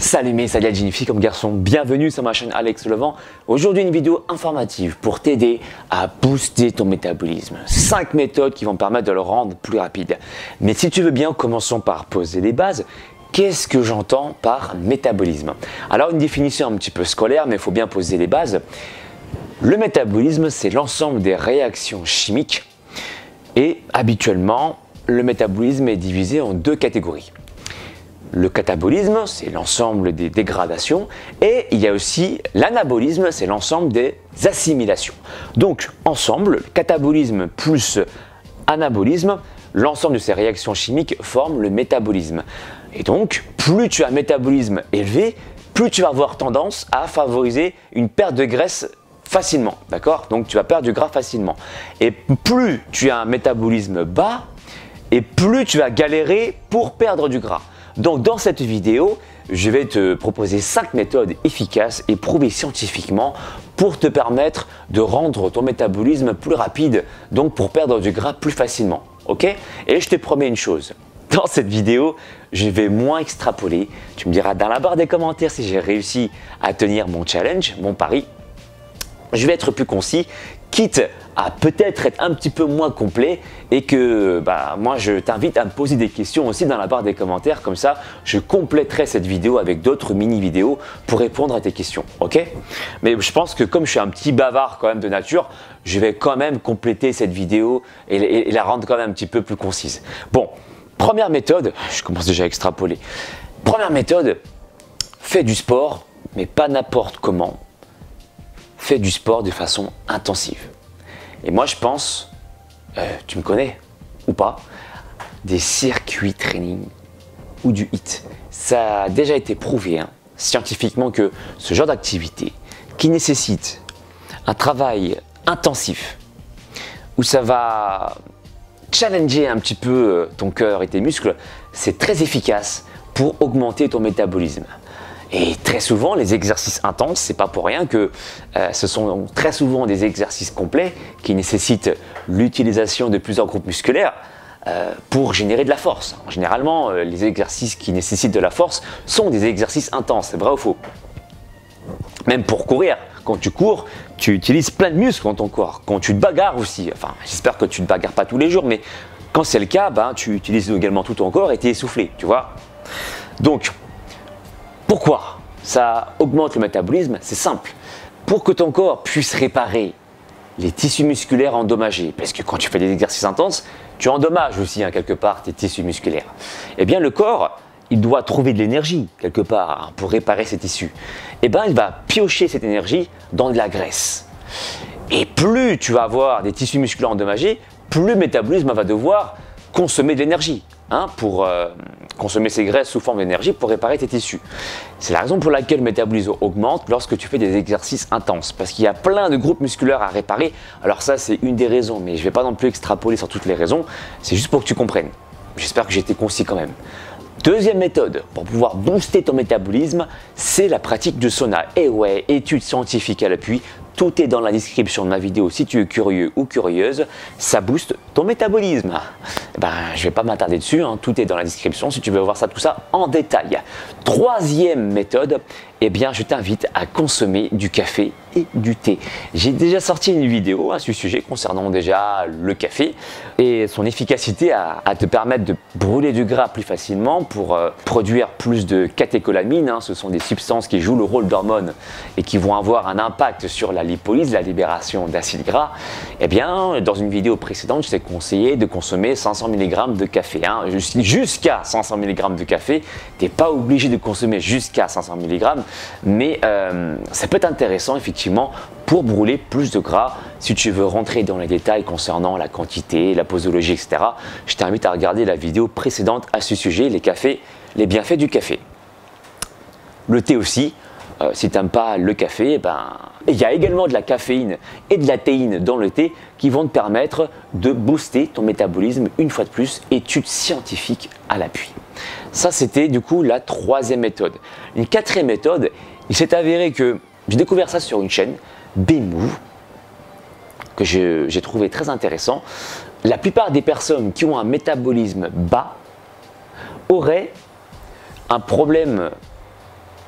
Salut mes salut les filles comme garçons, bienvenue sur ma chaîne Alex Levent. Aujourd'hui une vidéo informative pour t'aider à booster ton métabolisme. 5 méthodes qui vont permettre de le rendre plus rapide. Mais si tu veux bien, commençons par poser les bases. Qu'est-ce que j'entends par métabolisme? Alors une définition un petit peu scolaire, mais il faut bien poser les bases. Le métabolisme, c'est l'ensemble des réactions chimiques et habituellement, le métabolisme est divisé en deux catégories. Le catabolisme, c'est l'ensemble des dégradations et il y a aussi l'anabolisme, c'est l'ensemble des assimilations. Donc ensemble, catabolisme plus anabolisme, l'ensemble de ces réactions chimiques forment le métabolisme. Et donc, plus tu as un métabolisme élevé, plus tu vas avoir tendance à favoriser une perte de graisse facilement, d'accord? Donc tu vas perdre du gras facilement. Et plus tu as un métabolisme bas, et plus tu vas galérer pour perdre du gras. Donc dans cette vidéo, je vais te proposer 5 méthodes efficaces et prouvées scientifiquement pour te permettre de rendre ton métabolisme plus rapide, donc pour perdre du gras plus facilement. Ok? Et je te promets une chose, dans cette vidéo, je vais moins extrapoler. Tu me diras dans la barre des commentaires si j'ai réussi à tenir mon challenge, mon pari. Je vais être plus concis, quitte à peut-être être un petit peu moins complet et que moi je t'invite à me poser des questions aussi dans la barre des commentaires, comme ça je compléterai cette vidéo avec d'autres mini-vidéos pour répondre à tes questions, ok? Mais je pense que comme je suis un petit bavard quand même de nature, je vais quand même compléter cette vidéo et la rendre quand même un petit peu plus concise. Bon, première méthode, je commence déjà à extrapoler. Première méthode, fais du sport, mais pas n'importe comment. Fais du sport de façon intensive. Et moi je pense, tu me connais ou pas, des circuits training ou du HIIT. Ça a déjà été prouvé scientifiquement que ce genre d'activité qui nécessite un travail intensif, où ça va challenger un petit peu ton cœur et tes muscles, c'est très efficace pour augmenter ton métabolisme. Et très souvent, les exercices intenses, c'est pas pour rien que ce sont très souvent des exercices complets qui nécessitent l'utilisation de plusieurs groupes musculaires pour générer de la force. Généralement, les exercices qui nécessitent de la force sont des exercices intenses, c'est vrai ou faux? Même pour courir, quand tu cours, tu utilises plein de muscles dans ton corps. Quand tu te bagarres aussi, enfin j'espère que tu ne te bagarres pas tous les jours, mais quand c'est le cas, tu utilises également tout ton corps et tu es essoufflé, tu vois. Donc, pourquoi ça augmente le métabolisme? C'est simple. Pour que ton corps puisse réparer les tissus musculaires endommagés, parce que quand tu fais des exercices intenses, tu endommages aussi quelque part tes tissus musculaires. Eh bien le corps, il doit trouver de l'énergie quelque part pour réparer ces tissus. Eh bien il va piocher cette énergie dans de la graisse. Et plus tu vas avoir des tissus musculaires endommagés, plus le métabolisme va devoir consommer de l'énergie. Pour consommer ces graisses sous forme d'énergie pour réparer tes tissus. C'est la raison pour laquelle le métabolisme augmente lorsque tu fais des exercices intenses, parce qu'il y a plein de groupes musculaires à réparer. Alors ça, c'est une des raisons, mais je ne vais pas non plus extrapoler sur toutes les raisons, c'est juste pour que tu comprennes. J'espère que j'ai été concis quand même. Deuxième méthode pour pouvoir booster ton métabolisme, c'est la pratique de sauna. Et ouais, études scientifiques à l'appui, tout est dans la description de ma vidéo si tu es curieux ou curieuse, ça booste ton métabolisme. Je ne vais pas m'attarder dessus, tout est dans la description si tu veux voir ça, tout ça en détail. Troisième méthode, je t'invite à consommer du café et du thé. J'ai déjà sorti une vidéo à ce sujet concernant déjà le café et son efficacité à te permettre de brûler du gras plus facilement pour produire plus de catécholamines. Ce sont des substances qui jouent le rôle d'hormones et qui vont avoir un impact sur la lipolyse, la libération d'acides gras. Dans une vidéo précédente, je t'ai conseillé de consommer 500 mg de café. Jusqu'à 500 mg de café. Tu n'es pas obligé de consommer jusqu'à 500 mg, mais ça peut être intéressant effectivement pour brûler plus de gras. Si tu veux rentrer dans les détails concernant la quantité, la posologie, etc., je t'invite à regarder la vidéo précédente à ce sujet, les cafés, les bienfaits du café. Le thé aussi. Si tu n'aimes pas le café, il y a également de la caféine et de la théine dans le thé qui vont te permettre de booster ton métabolisme une fois de plus, études scientifiques à l'appui. Ça, c'était du coup la troisième méthode. Une quatrième méthode, il s'est avéré que j'ai découvert ça sur une chaîne, B-Move, que j'ai trouvé très intéressant. La plupart des personnes qui ont un métabolisme bas auraient un problème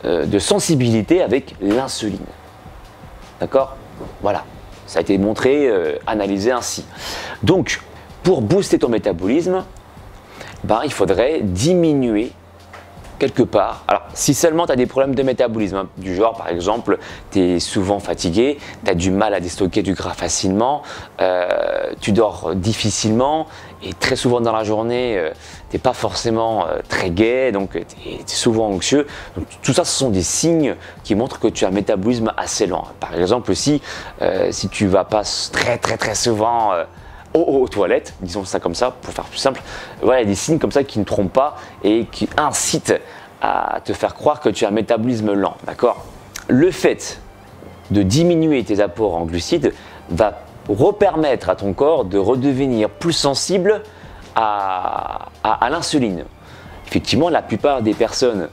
de sensibilité avec l'insuline. D'accord? Voilà, ça a été montré, analysé ainsi. Donc, pour booster ton métabolisme, il faudrait diminuer quelque part. Alors, si seulement tu as des problèmes de métabolisme, hein, du genre, par exemple, tu es souvent fatigué, tu as du mal à déstocker du gras facilement, tu dors difficilement et très souvent dans la journée, tu n'es pas forcément très gai, donc tu es souvent anxieux. Donc, tout ça, ce sont des signes qui montrent que tu as un métabolisme assez lent. Par exemple, si tu ne vas pas très souvent aux toilettes, disons ça comme ça, pour faire plus simple, voilà, il y a des signes comme ça qui ne trompent pas et qui incitent à te faire croire que tu as un métabolisme lent, d'accord? Le fait de diminuer tes apports en glucides va repermettre à ton corps de redevenir plus sensible à l'insuline. Effectivement, la plupart des personnes,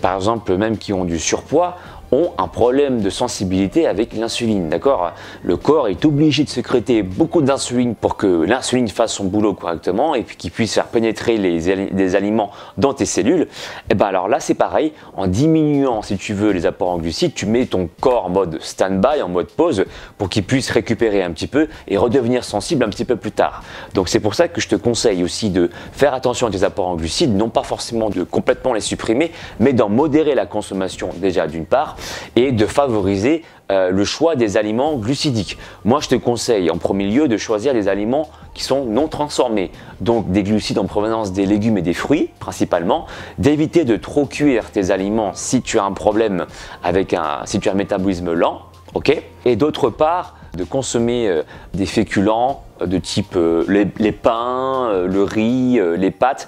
par exemple même qui ont du surpoids, ont un problème de sensibilité avec l'insuline, d'accord? Le corps est obligé de sécréter beaucoup d'insuline pour que l'insuline fasse son boulot correctement et puis qu'il puisse faire pénétrer les aliments dans tes cellules. Et bien alors là c'est pareil, en diminuant si tu veux les apports en glucides, tu mets ton corps en mode stand-by, en mode pause pour qu'il puisse récupérer un petit peu et redevenir sensible un petit peu plus tard. Donc c'est pour ça que je te conseille aussi de faire attention à tes apports en glucides, non pas forcément de complètement les supprimer, mais d'en modérer la consommation déjà d'une part, et de favoriser le choix des aliments glucidiques. Moi, je te conseille en premier lieu de choisir des aliments qui sont non transformés, donc des glucides en provenance des légumes et des fruits principalement, d'éviter de trop cuire tes aliments si tu as un problème si tu as un métabolisme lent, ok? Et d'autre part, de consommer des féculents de type les pains, le riz, les pâtes,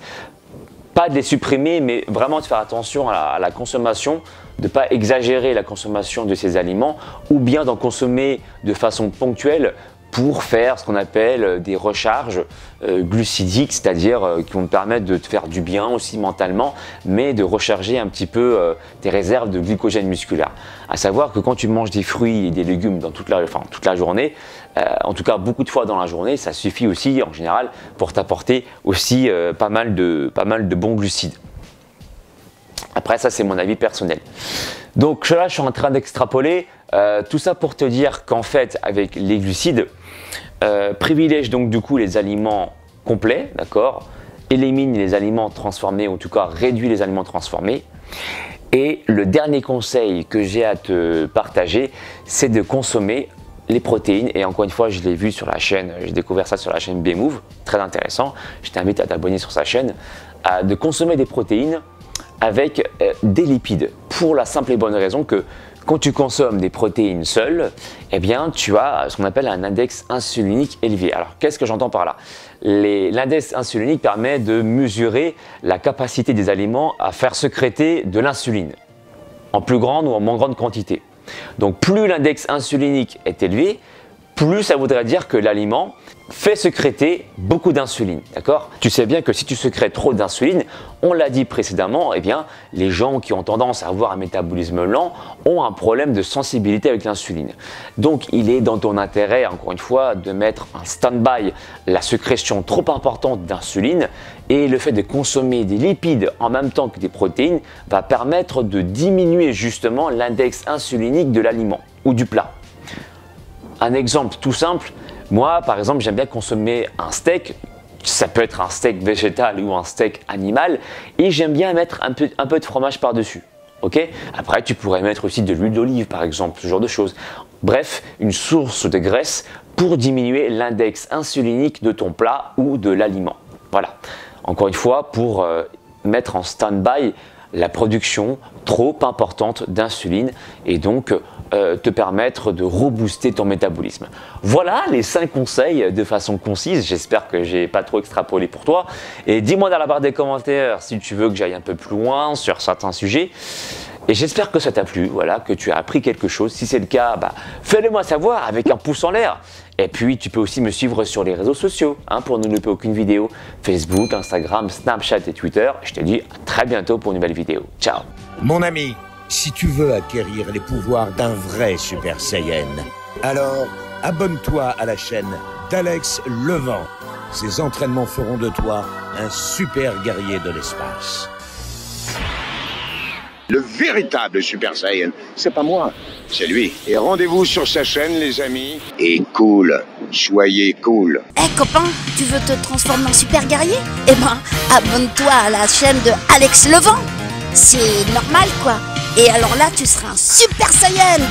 pas de les supprimer, mais vraiment de faire attention à la consommation, de ne pas exagérer la consommation de ces aliments ou bien d'en consommer de façon ponctuelle pour faire ce qu'on appelle des recharges glucidiques, c'est-à-dire qui vont te permettre de te faire du bien aussi mentalement, mais de recharger un petit peu tes réserves de glycogène musculaire. À savoir que quand tu manges des fruits et des légumes dans toute la journée, en tout cas beaucoup de fois dans la journée, ça suffit aussi en général pour t'apporter aussi pas mal de bons glucides. Après ça c'est mon avis personnel. Donc là je suis en train d'extrapoler tout ça pour te dire qu'en fait avec les glucides, privilège donc du coup les aliments complets, d'accord, élimine les aliments transformés, ou en tout cas réduit les aliments transformés. Et le dernier conseil que j'ai à te partager, c'est de consommer les protéines. Et encore une fois, je l'ai vu sur la chaîne, j'ai découvert ça sur la chaîne B-Move, très intéressant. Je t'invite à t'abonner sur sa chaîne, de consommer des protéines avec des lipides, pour la simple et bonne raison que quand tu consommes des protéines seules, eh bien, tu as ce qu'on appelle un index insulinique élevé. Alors, qu'est-ce que j'entends par là? L'index insulinique permet de mesurer la capacité des aliments à faire sécréter de l'insuline, en plus grande ou en moins grande quantité. Donc, plus l'index insulinique est élevé, plus ça voudrait dire que l'aliment fait sécréter beaucoup d'insuline, d'accord? Tu sais bien que si tu sécrètes trop d'insuline, on l'a dit précédemment, eh bien, les gens qui ont tendance à avoir un métabolisme lent ont un problème de sensibilité avec l'insuline. Donc, il est dans ton intérêt, encore une fois, de mettre en stand-by la sécrétion trop importante d'insuline, et le fait de consommer des lipides en même temps que des protéines va permettre de diminuer justement l'index insulinique de l'aliment ou du plat. Un exemple tout simple, moi par exemple j'aime bien consommer un steak, ça peut être un steak végétal ou un steak animal, et j'aime bien mettre un peu de fromage par-dessus. Okay? Après tu pourrais mettre aussi de l'huile d'olive par exemple, ce genre de choses. Bref, une source de graisse pour diminuer l'index insulinique de ton plat ou de l'aliment. Voilà, encore une fois pour mettre en stand-by la production trop importante d'insuline et donc te permettre de rebooster ton métabolisme. Voilà les 5 conseils de façon concise. J'espère que j'ai pas trop extrapolé pour toi. Et dis-moi dans la barre des commentaires si tu veux que j'aille un peu plus loin sur certains sujets. Et j'espère que ça t'a plu, voilà, que tu as appris quelque chose. Si c'est le cas, fais-le moi savoir avec un pouce en l'air. Et puis, tu peux aussi me suivre sur les réseaux sociaux pour ne louper aucune vidéo. Facebook, Instagram, Snapchat et Twitter. Je te dis à très bientôt pour une nouvelle vidéo. Ciao. Mon ami, si tu veux acquérir les pouvoirs d'un vrai Super Saiyan, alors abonne-toi à la chaîne d'Alex Levent. Ces entraînements feront de toi un super guerrier de l'espace. Le véritable Super Saiyan. C'est pas moi, c'est lui. Et rendez-vous sur sa chaîne, les amis. Et cool, soyez cool. Copain, tu veux te transformer en super guerrier? Eh ben, abonne-toi à la chaîne de Alex Levent. C'est normal, quoi. Et alors là, tu seras un Super Saiyan.